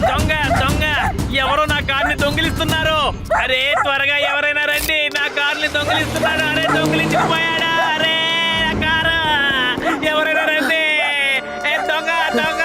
దొంగ దొంగ ఎవరో నా కార్ని దొంగిలిస్తున్నారు. అరే త్వరగా ఎవరైనా రండి, నా కార్ని దొంగిలిస్తున్నారు. అరే దొంగిలించిపోయాడా? అరే నా కారు ఎవరైనా రండి. దొంగ దొంగ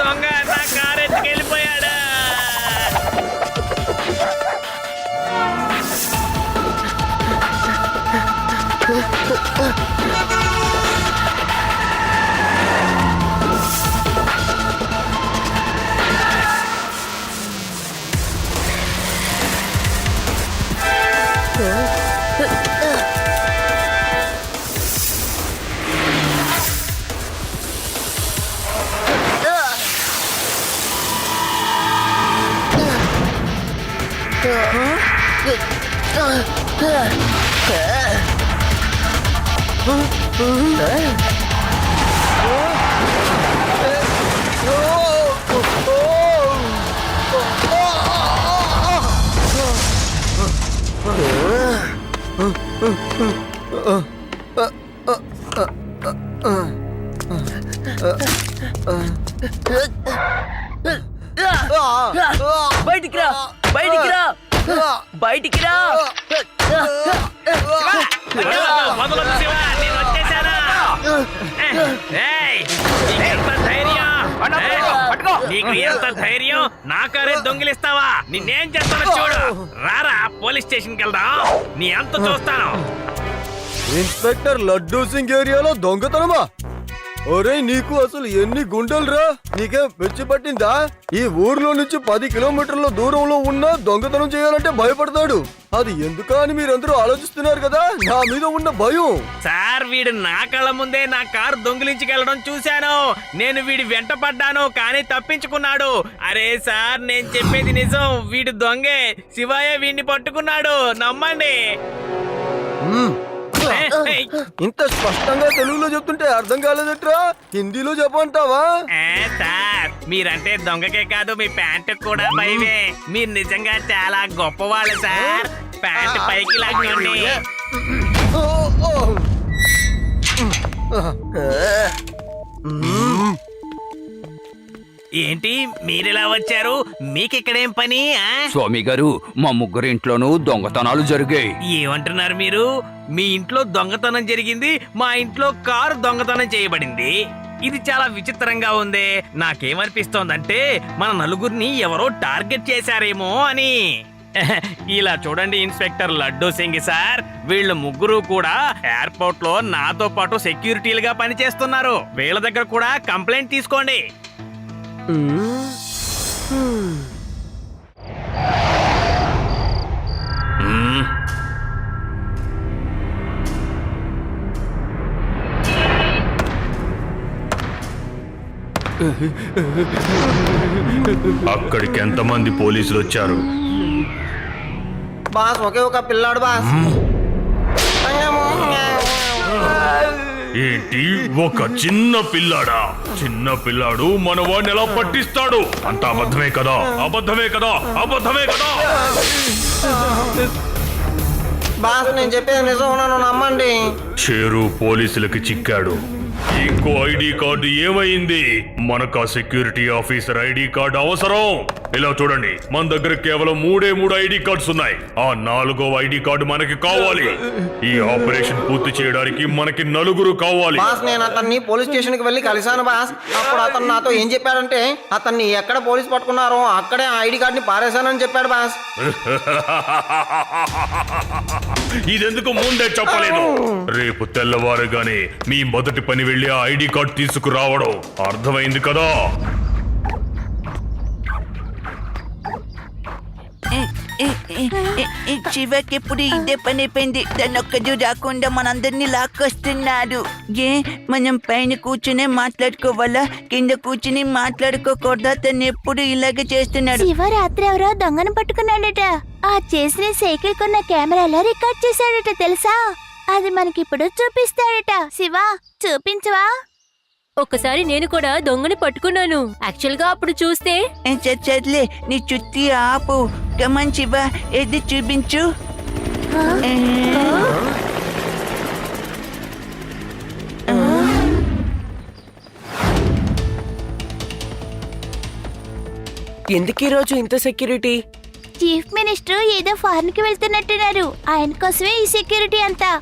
దొంగ నా కారు ఎత్తుకెళ్ళిపోయాడా? బయటికి రా, బయటికి రా, బయటికి రా. వదలొద్దు శివ, నేను వచ్చేసాను. నీకు ఎంత ధైర్యం? నా కారే దొంగిలిస్తావా? నిన్నేం చేస్తానో చూడు. రారా పోలీస్ స్టేషన్కి వెళ్దాం, నీ అంత చూస్తాను. ఇన్స్పెక్టర్ లడ్డూ సింగ్ ఏరియాలో దొంగతనమా? ఒరే నీకు అసలు ఎన్ని గుండెలురా? నీకేం పిచ్చి పట్టిందా? ఈ ఊర్లో నుంచి 10 కిలోమీటర్ల దూరంలో ఉన్న దొంగతనం చేయాలంటే భయపడతాడు. అది ఎందుకా అని మీరందరూ ఆలోచిస్తున్నారు కదా. నా మీద ఉన్న భయం. సార్ వీడు నా కళ్ళ ముందే నా కారు దొంగిలించుకెళ్ళడం చూశాను. నేను వీడి వెంట పడ్డాను, కానీ తప్పించుకున్నాడు. అరే సార్ నేను చెప్పేది నిజం, వీడు దొంగే. శివయ్య వీడిని పట్టుకున్నాడు, నమ్మండి. ఇంత స్పష్టంగా తెలుగులో చెప్తుంటే అర్థం కాలేదట్రా? హిందీలో చెప్పంటావా? సార్ మీరంటే దొంగకే కాదు, మీ ప్యాంటు కూడా భయమే. మీరు నిజంగా చాలా గొప్పవాళ్ళు సార్. ప్యాంటు పైకి లాగండి. ఏంటి మీరెలా వచ్చారు? మీకిక్కడేం పని? స్వామి గారు, మా ముగ్గురి ఇంట్లోనూ దొంగతనాలు జరిగాయి. ఏమంటున్నారు మీరు? మీ ఇంట్లో దొంగతనం జరిగింది, మా ఇంట్లో కారు దొంగతనం చేయబడింది. ఇది చాలా విచిత్రంగా ఉంది. నాకేమనిపిస్తోందంటే మన నలుగురిని ఎవరో టార్గెట్ చేశారేమో అని. ఇలా చూడండి ఇన్స్పెక్టర్ లడ్డూ సింగ్ సార్, వీళ్ళు ముగ్గురు కూడా ఎయిర్పోర్ట్ లో నాతో పాటు సెక్యూరిటీలుగా పనిచేస్తున్నారు. వీళ్ళ దగ్గర కూడా కంప్లైంట్ తీసుకోండి. అక్కడికి ఎంతమంది పోలీసులు వచ్చారు? బాస్ ఒకే ఒక పిల్లాడు బాస్. ఏంటి ఒక చిన్న పిల్లాడా? చిన్న పిల్లాడు మన వాడిని ఎలా పట్టిస్తాడు? అంత అబద్ధమే కదా, అబద్ధమే కదా, అబద్ధమే కదా. బాస్ నేను చెప్పేది నిజం, నన్ను నమ్మండి. షేరు పోలీసులకి చిక్కాడు. ఇంకో ఐడి కార్డు ఏమైంది? మనకు ఆ సెక్యూరిటీ ఆఫీసర్ ఐడి కార్డు అవసరం. ఇలా చూడండి, మన దగ్గర కేవలం 3 ఐడి కార్డ్స్ ఉన్నాయి. ఆ 4వ ఐడి కార్డు మనకి కావాలి. ఈ ఆపరేషన్ పూర్తి చేయడానికి మనకి 4 కావాలి. బాస్, నేను అతన్ని పోలీస్ స్టేషన్ కి వెళ్ళి కలిశాను బాస్. అప్పుడు అతను నాతో ఏం చెప్పాడంటే, అతన్ని ఎక్కడ పోలీస్ పట్టుకున్నారో అక్కడే ఐడి కార్డ్ ని పారేశానని చెప్పాడు బాస్. ఇదెందుకు ముందే చెప్పలేదు? రేపు తెల్లవారుగానే మీ మొదటి పని వెళ్ళి ఆ ఐడి కార్డు తీసుకురావడం. అర్థమైంది కదా? శివకి ఎప్పుడు ఇదే పని అయిపోయింది. దాన్ని ఒక్కడు రాకుండా మనందరినీ లాక్కొస్తున్నాడు. మనం పైన కూర్చునే మాట్లాడుకోవాలా, కింద కూర్చుని మాట్లాడుకోకూడదా? తను ఎప్పుడు ఇలాగే చేస్తున్నాడు. శివరాత్రి ఎవరో దొంగను పట్టుకున్నాడట. ఆ చేసిన సైకిల్ కొన్న కెమెరాలో రికార్డ్ చేశాడట తెలుసా? అది మనకిప్పుడు చూపిస్తాడట. శివ, చూపించవా? ఒక్కసారి నేను కూడా దొంగని పట్టుకున్నాను. యాక్చువల్ గా అప్పుడు చూస్తే చర్లే, నీ చుట్టి ఆపు. కమన్ శివ, ఏది చూపించు. ఎందుకు ఈరోజు ఇంత సెక్యూరిటీ? చీఫ్ మినిస్టర్ ఏదో ఫారెన్ కి వెళ్తున్నట్టున్నారు. ఆయన కోసమే ఈ సెక్యూరిటీ అంతా.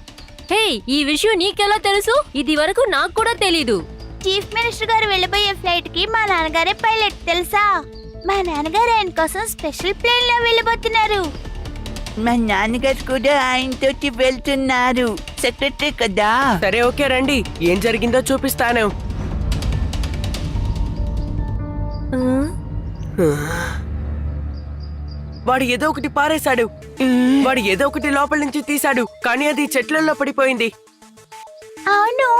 హే, ఈ విషయం నీకెలా తెలుసు? ఇది వరకు నాకు కూడా తెలీదు. చీఫ్ మినిస్టర్ గారు వెళ్ళబోయే ఫ్లైట్ కి మా నాన్నగారే పైలట్ తెలుసా? మా నాన్నగారు ఆయన కోసం స్పెషల్ ప్లేన్ లో వెళ్ళబోతున్నారు. మా నాన్నగారు కూడా ఆయనతోటి వెళ్తున్నారు. సెక్రటరీ కదా. సరే, ఓకే, రండి. ఏం జరిగిందో చూపిస్తాను. వాడు ఏదో ఒకటి పారేశాడు. వాడు ఏదో ఒకటి లోపల నుంచి తీశాడు, కానీ అది చెట్లలో పడిపోయింది. అవును,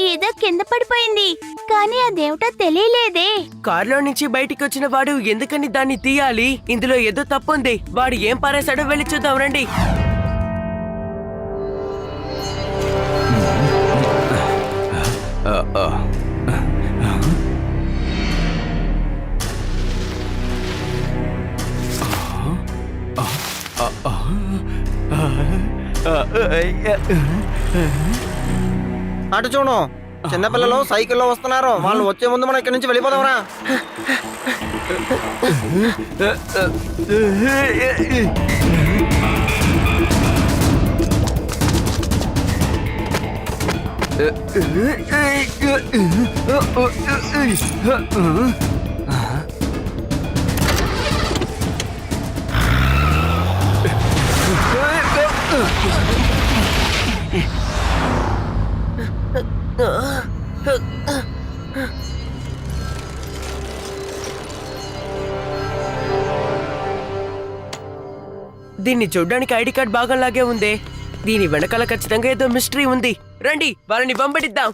ఏదో కింద పడిపోయింది, కానీ అదేమిటో తెలియలేదే. కారులో నుంచి బయటికి వచ్చిన వాడు ఎందుకని దాన్ని తీయాలి? ఇందులో ఏదో తప్పుంది. వాడు ఏం పారేశాడో వెళ్ళి చూద్దాం, రండి. అటు చూడు, చిన్నపిల్లలు సైకిల్లో వస్తున్నారు. వాళ్ళు వచ్చే ముందు మనం ఇక్కడి నుంచి వెళ్ళిపోదాంరా. దీన్ని చూడ్డానికి ఐడి కార్డ్ భాగంలాగే ఉంది. దీని వెనకాల ఖచ్చితంగా ఏదో మిస్టరీ ఉంది. రండి, వాళ్ళని పంపడిద్దాం.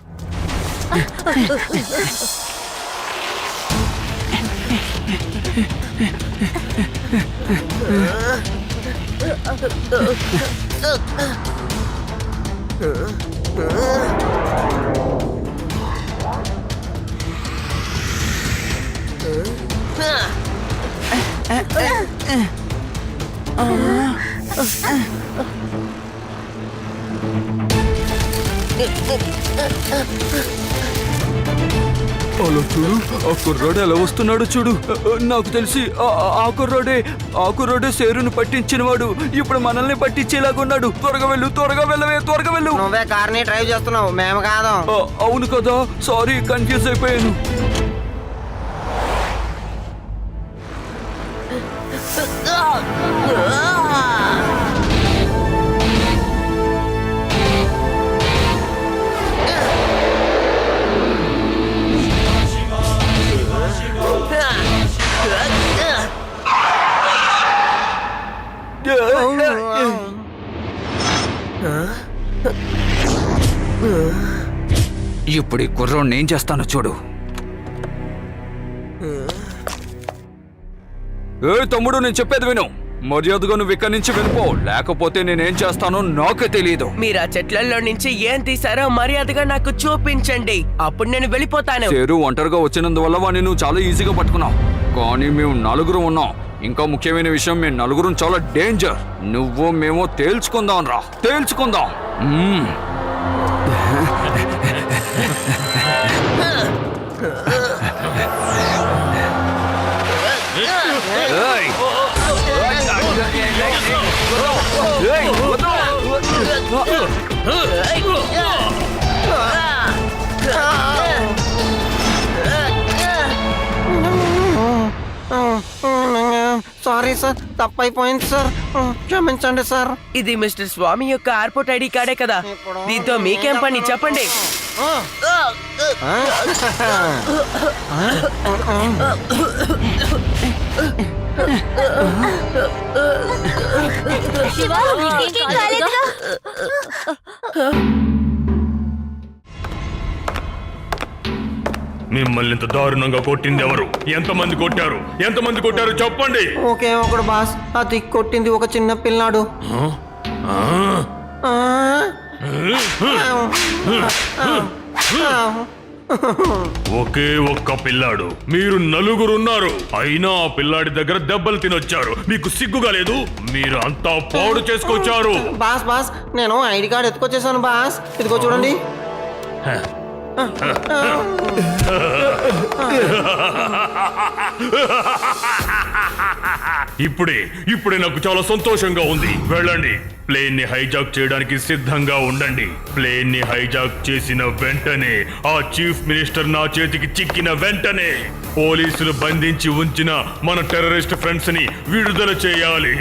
అలా చూడు, ఆ కుర్రాడు ఎలా వస్తున్నాడు చూడు. నాకు తెలిసి ఆ కుర్రాడే సేరును పట్టించినవాడు. ఇప్పుడు మనల్ని పట్టించేలాగున్నాడు. త్వరగా వెళ్ళు, త్వరగా వెళ్ళవే, త్వరగా వెళ్ళు. నువ్వే కార్ని డ్రైవ్ చేస్తున్నావు, మేము కాదు. అవును కదా, సారీ, కన్ఫ్యూజ్ అయిపోయాను. ఇప్పుడు ఈ కుర్రోడ్ని ఏం చేస్తానో చూడు. ఏ తమ్ముడు, నేను చెప్పేది విను. మర్యాదగా నువ్వు ఇక్కడి నుంచి వెళ్ళిపో, లేకపోతే నేనేం చేస్తానో నాకే తెలియదు. మీరు ఆ చెట్లలో నుంచి ఏం తీసారో మర్యాదగా నాకు చూపించండి, అప్పుడు నేను వెళ్ళిపోతాను. సేరు ఒంటరిగా వచ్చినందువల్ల వాడిని నువ్వు చాలా ఈజీగా పట్టుకున్నావు, కానీ మేము 4 ఉన్నాం. ఇంకా ముఖ్యమైన విషయం, మేము 4 చాలా డేంజర్. నువ్వు మేము తేల్చుకుందాం రా, తేల్చుకుందాం. సారీ సార్, తప్పైపోయింది సార్, క్షమించండి సార్. ఇది మిస్టర్ స్వామి యొక్క ఎయిర్పోర్ట్ ఐడి కార్డే కదా, దీంతో మీకేం పని చెప్పండి. శివా, నీకేం కాలేదుగా? మిమ్మల్ని ఇంత దారుణంగా కొట్టింది ఎవరు? ఎంతమంది కొట్టారు? ఎంతమంది కొట్టారు చెప్పండి. ఓకే ఒకడు బాస్, అది కొట్టింది ఒక చిన్న పిల్లాడు. ఒకే ఒక్క పిల్లాడు, మీరు నలుగురున్నారు, అయినా ఆ పిల్లాడి దగ్గర దెబ్బలు తినొచ్చారు. మీకు సిగ్గుగా లేదు? మీరు అంతా పాడు చేసుకొచ్చారు. బాస్ బాస్, నేను ఐడి కార్డ్ ఎత్తుకొచ్చేసాను బాస్, ఇదిగో చూడండి. ఇప్పుడే నాకు చాలా సంతోషంగా ఉంది. వెళ్ళండి, ప్లేన్ ని హైజాక్ చేయడానికి సిద్ధంగా ఉండండి. ప్లేన్ ని హైజాక్ చేసిన వెంటనే, ఆ చీఫ్ మినిస్టర్ నా చేతికి చిక్కిన వెంటనే పోలీసులు బంధించి ఉంచిన మన టెర్రరిస్ట్ ఫ్రెండ్స్ ని విడుదల చేయాలి.